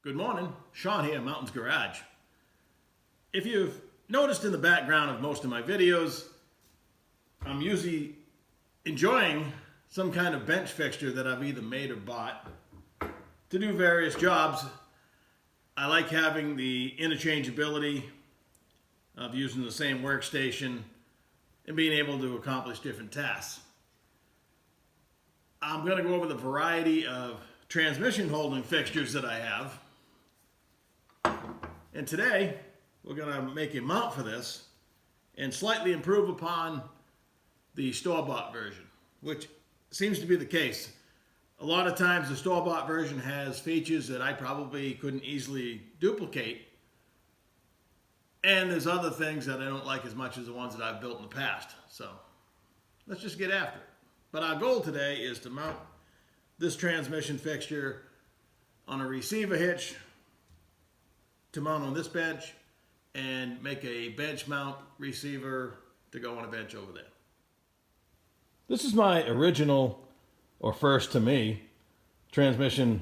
Good morning, Sean here, Mountains Garage. If you've noticed in the background of most of my videos, I'm usually enjoying some kind of bench fixture that I've either made or bought to do various jobs. I like having the interchangeability of using the same workstation and being able to accomplish different tasks. I'm going to go over the variety of transmission holding fixtures that I have. And today, we're going to make a mount for this and slightly improve upon the store-bought version, which seems to be the case. A lot of times the store-bought version has features that I probably couldn't easily duplicate. And there's other things that I don't like as much as the ones that I've built in the past. So let's just get after it. But our goal today is to mount this transmission fixture on a receiver hitch to mount on this bench and make a bench mount receiver to go on a bench over there. This is my original, or first to me, transmission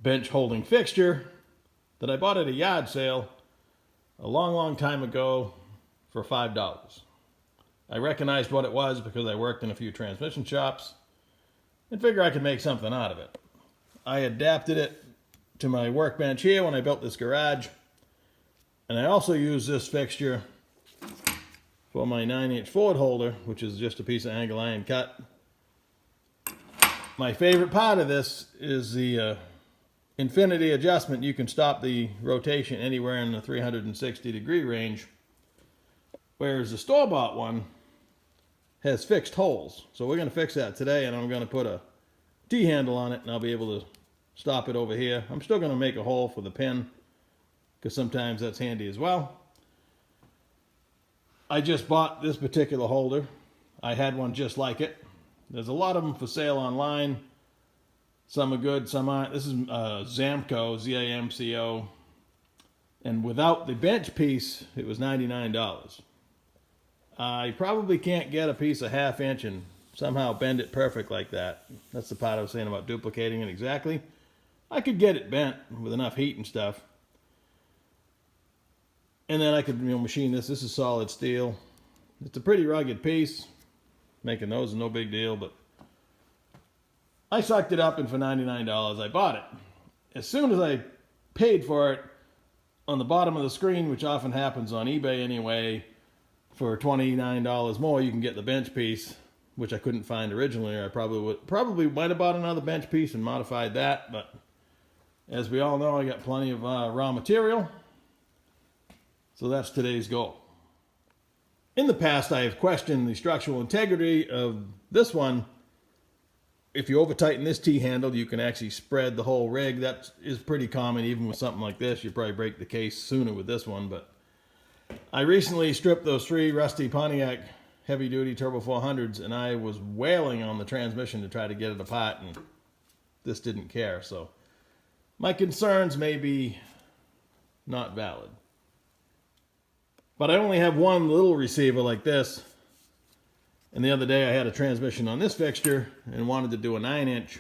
bench holding fixture that I bought at a yard sale a long time ago for $5. I recognized what it was because I worked in a few transmission shops and figured I could make something out of it. I adapted it to my workbench here when I built this garage, and I also used this fixture for my 9-inch Ford holder, which is just a piece of angle iron cut. My favorite part of this is the infinity adjustment. You can stop the rotation anywhere in the 360-degree range, whereas the store-bought one has fixed holes. So we're going to fix that today, and I'm going to put a T-handle on it, and I'll be able to stop it over here. I'm still going to make a hole for the pin, because sometimes that's handy as well. I just bought this particular holder. I had one just like it. There's a lot of them for sale online. Some are good, some aren't. This is Zamco, Z-A-M-C-O. And without the bench piece, it was $99. I probably can't get a piece a half-inch and somehow bend it perfect like that. That's the part I was saying about duplicating it exactly. I could get it bent with enough heat and stuff. And then I could machine this. This is solid steel. It's a pretty rugged piece. Making those is no big deal, but I sucked it up, and for $99 I bought it. As soon as I paid for it, on the bottom of the screen, which often happens on eBay anyway, for $29 more you can get the bench piece, which I couldn't find originally. Or I probably might have bought another bench piece and modified that, but as we all know, I got plenty of raw material. So that's today's goal. In the past, I have questioned the structural integrity of this one. If you over tighten this T-handle, you can actually spread the whole rig. That is pretty common even with something like this. You probably break the case sooner with this one, but I recently stripped those 3 rusty Pontiac heavy-duty Turbo 400s, and I was wailing on the transmission to try to get it apart, and this didn't care. So my concerns may be not valid. But I only have one little receiver like this. And the other day I had a transmission on this fixture and wanted to do a 9-inch.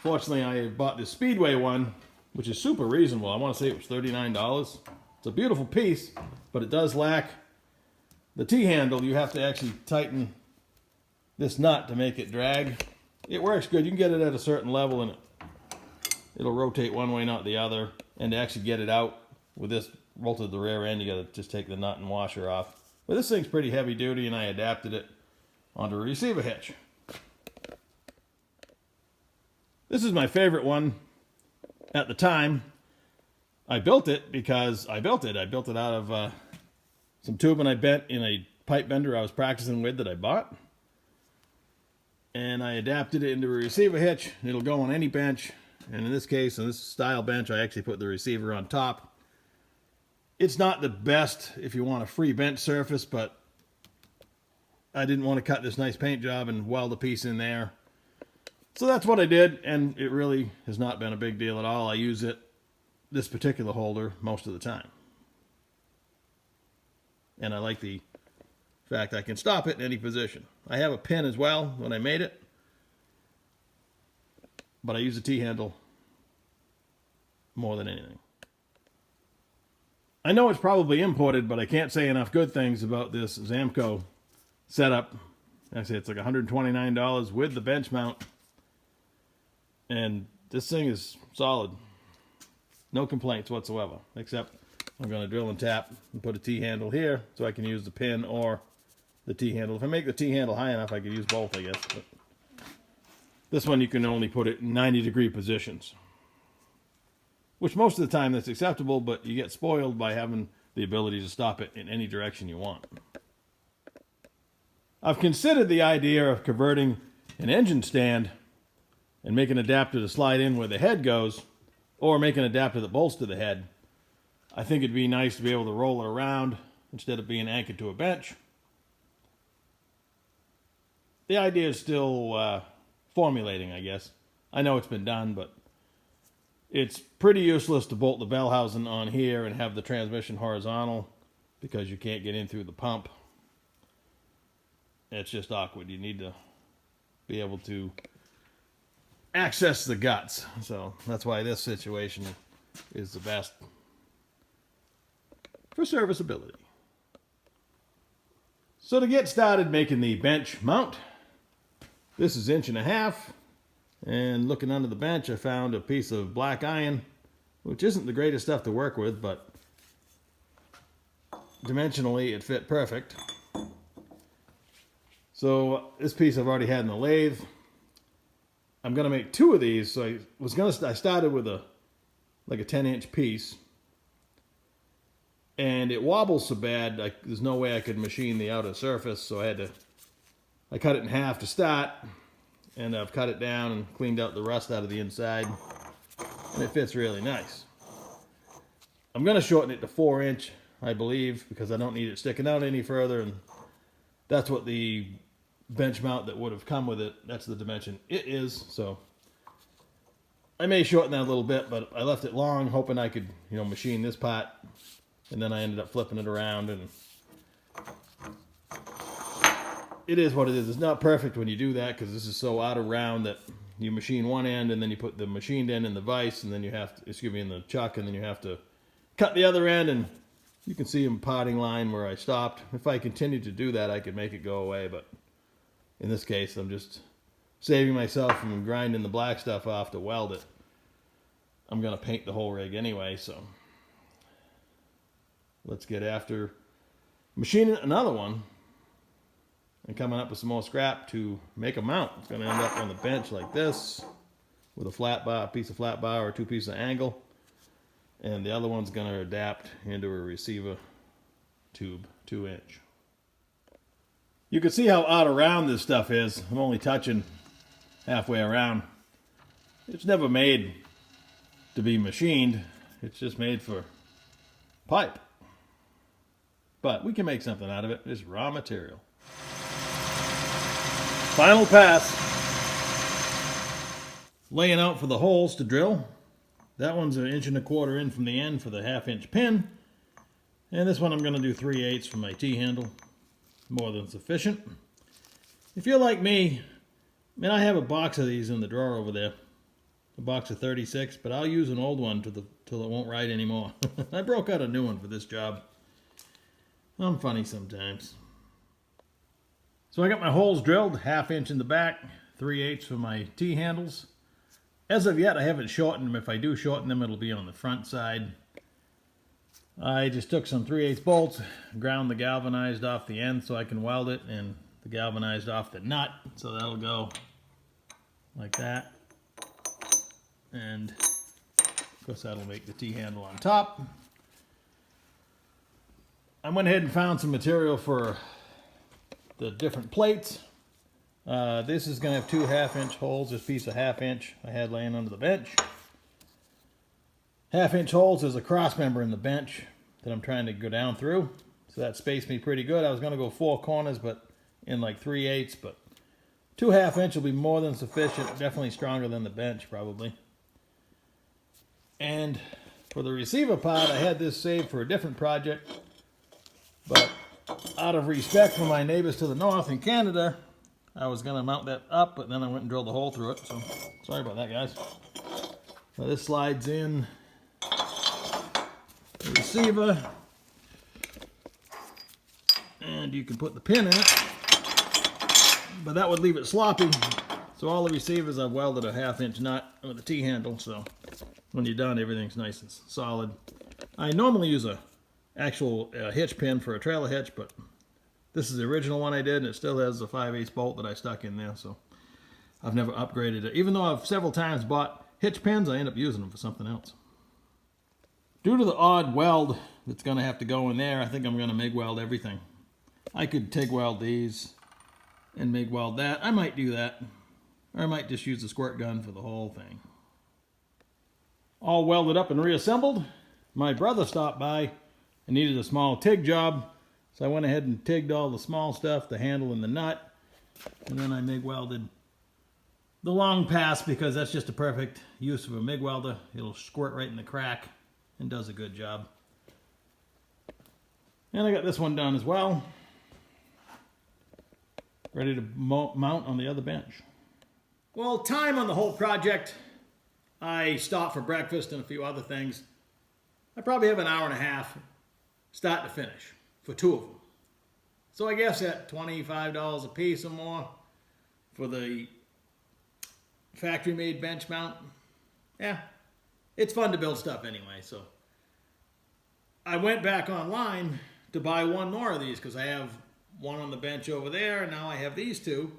Fortunately, I bought this Speedway one, which is super reasonable. I want to say it was $39. It's a beautiful piece, but it does lack the T-handle. You have to actually tighten this nut to make it drag. It works good. You can get it at a certain level and it'll rotate one way, not the other. And to actually get it out with this bolted to the rear end, you got to just take the nut and washer off. But this thing's pretty heavy duty, and I adapted it onto a receiver hitch. This is my favorite one at the time. I built it because I built it. I built it out of some tubing I bent in a pipe bender I was practicing with that I bought. And I adapted it into a receiver hitch. It'll go on any bench. And in this case, on this style bench, I actually put the receiver on top. It's not the best if you want a free bench surface, but I didn't want to cut this nice paint job and weld a piece in there. So that's what I did, and it really has not been a big deal at all. I use this particular holder, most of the time. And I like the fact I can stop it in any position. I have a pin as well when I made it, but I use a T-handle more than anything. I know it's probably imported, but I can't say enough good things about this Zamco setup. Actually, it's like $129 with the bench mount. And this thing is solid. No complaints whatsoever, except I'm going to drill and tap and put a T-handle here so I can use the pin or the T-handle. If I make the T-handle high enough, I could use both, I guess. But this one, you can only put it in 90-degree positions, which most of the time that's acceptable, but you get spoiled by having the ability to stop it in any direction you want. I've considered the idea of converting an engine stand and make an adapter to slide in where the head goes, or make an adapter that bolts to the head. I think it'd be nice to be able to roll it around instead of being anchored to a bench. The idea is still formulating, I guess. I know it's been done, but it's pretty useless to bolt the bell housing on here and have the transmission horizontal because you can't get in through the pump. It's just awkward. You need to be able to access the guts. So that's why this situation is the best for serviceability. So to get started making the bench mount, this is 1.5 inches. And looking under the bench, I found a piece of black iron, which isn't the greatest stuff to work with, but dimensionally it fit perfect. So this piece I've already had in the lathe. I'm gonna make 2 of these. So I started with like a 10-inch piece, and it wobbles so bad there's no way I could machine the outer surface. So I cut it in half to start, and I've cut it down and cleaned out the rust out of the inside, and it fits really nice. I'm gonna shorten it to 4-inch, I believe, because I don't need it sticking out any further, and that's what the bench mount that would have come with it, that's the dimension it is. So I may shorten that a little bit, but I left it long hoping I could, machine this part, and then I ended up flipping it around, and it is what it is. It's not perfect when you do that because this is so out of round that you machine one end and then you put the machined end in the vise, and then you have to, in the chuck, and then you have to cut the other end, and you can see a parting line where I stopped. If I continued to do that, I could make it go away, but in this case, I'm just saving myself from grinding the black stuff off to weld it. I'm going to paint the whole rig anyway, so let's get after machining another one and coming up with some more scrap to make a mount. It's going to end up on the bench like this with a flat bar, a piece of flat bar, or 2 pieces of angle. And the other one's going to adapt into a receiver tube, 2-inch. You can see how out of round this stuff is. I'm only touching halfway around. It's never made to be machined. It's just made for pipe. But we can make something out of it. It's raw material. Final pass. Laying out for the holes to drill. That one's 1.25 inches in from the end for the 1/2-inch pin. And this one I'm going to do 3/8 for my T-handle. More than sufficient. If you're like me, I have a box of these in the drawer over there. A box of 36, but I'll use an old one till it won't write anymore. I broke out a new one for this job. I'm funny sometimes. So I got my holes drilled, 1/2 inch in the back, 3/8 for my T-handles. As of yet, I haven't shortened them. If I do shorten them, it'll be on the front side. I just took some 3/8 bolts, ground the galvanized off the end so I can weld it, and the galvanized off the nut, so that'll go like that. And of course that'll make the T-handle on top. I went ahead and found some material for the different plates. This is going to have 2 1/2-inch holes. This piece of 1/2 inch I had laying under the bench. 1/2 inch holes is a cross member in the bench that I'm trying to go down through. So that spaced me pretty good. I was going to go 4 corners, but in like 3/8, but 2 1/2 inch will be more than sufficient. Definitely stronger than the bench, probably. And for the receiver part, I had this saved for a different project, but out of respect for my neighbors to the north in Canada, I was going to mount that up, but then I went and drilled a hole through it. So sorry about that, guys. So this slides in receiver. And you can put the pin in it, but that would leave it sloppy. So all the receivers I've welded a 1/2-inch nut with a T-handle, so when you're done, everything's nice and solid. I normally use a actual hitch pin for a trailer hitch, but this is the original one I did, and it still has the 5/8 bolt that I stuck in there, so I've never upgraded it. Even though I've several times bought hitch pins, I end up using them for something else. Due to the odd weld that's going to have to go in there, I think I'm going to MIG weld everything. I could TIG weld these and MIG weld that. I might do that. Or I might just use the squirt gun for the whole thing. All welded up and reassembled. My brother stopped by and needed a small TIG job. So I went ahead and TIGged all the small stuff, the handle and the nut. And then I MIG welded the long pass because that's just a perfect use of a MIG welder. It'll squirt right in the crack and does a good job. And I got this one done as well. Ready to mount on the other bench. Well, time on the whole project. I stopped for breakfast and a few other things. I probably have an hour and a half, start to finish, for 2 of them. So I guess at $25 a piece or more for the factory-made bench mount. Yeah, it's fun to build stuff anyway. So I went back online to buy one more of these because I have one on the bench over there, and now I have these two.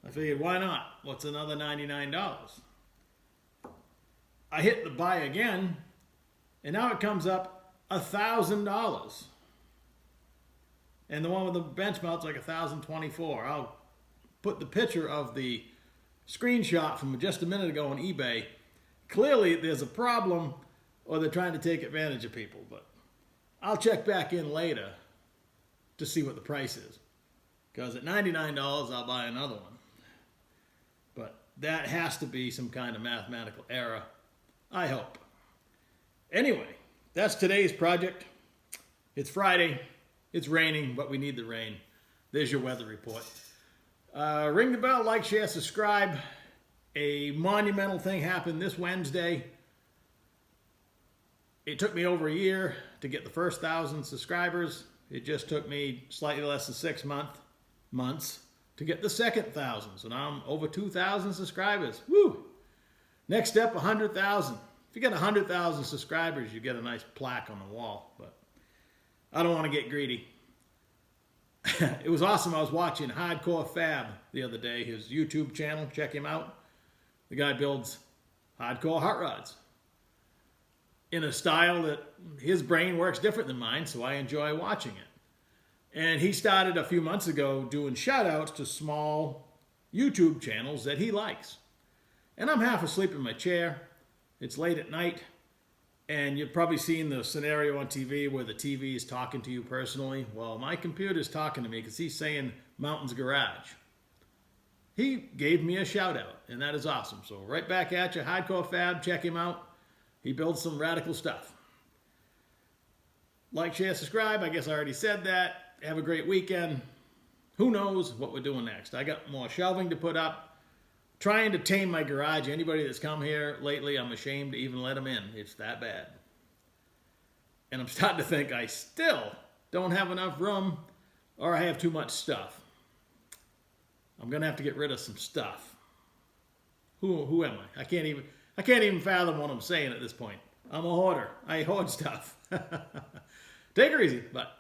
I figured, why not? What's another $99? I hit the buy again, and now it comes up $1,000. And the one with the bench mount's like $1,024. I'll put the picture of the screenshot from just a minute ago on eBay. Clearly, there's a problem, or they're trying to take advantage of people, but I'll check back in later to see what the price is. Because at $99, I'll buy another one. But that has to be some kind of mathematical error, I hope. Anyway, that's today's project. It's Friday. It's raining, but we need the rain. There's your weather report. Ring the bell, like, share, subscribe. A monumental thing happened this Wednesday. It took me over a year to get the first 1,000 subscribers. It just took me slightly less than 6 months to get the second 1,000. So now I'm over 2,000 subscribers. Woo! Next step, 100,000. If you get 100,000 subscribers, you get a nice plaque on the wall. But I don't want to get greedy. It was awesome. I was watching Hardcore Fab the other day, his YouTube channel. Check him out. The guy builds hardcore hot rods in a style that his brain works different than mine, so I enjoy watching it. And he started a few months ago doing shout-outs to small YouTube channels that he likes. And I'm half asleep in my chair. It's late at night, and you've probably seen the scenario on TV where the TV is talking to you personally. Well, my computer's talking to me because he's saying Mountain's Garage. He gave me a shout-out, and that is awesome. So right back at you, Hardcore Fab, check him out. He builds some radical stuff. Like, share, subscribe. I guess I already said that. Have a great weekend. Who knows what we're doing next? I got more shelving to put up. Trying to tame my garage. Anybody that's come here lately, I'm ashamed to even let them in. It's that bad. And I'm starting to think I still don't have enough room, or I have too much stuff. I'm going to have to get rid of some stuff. Who am I? I can't even fathom what I'm saying at this point. I'm a hoarder. I hoard stuff. Take her easy, but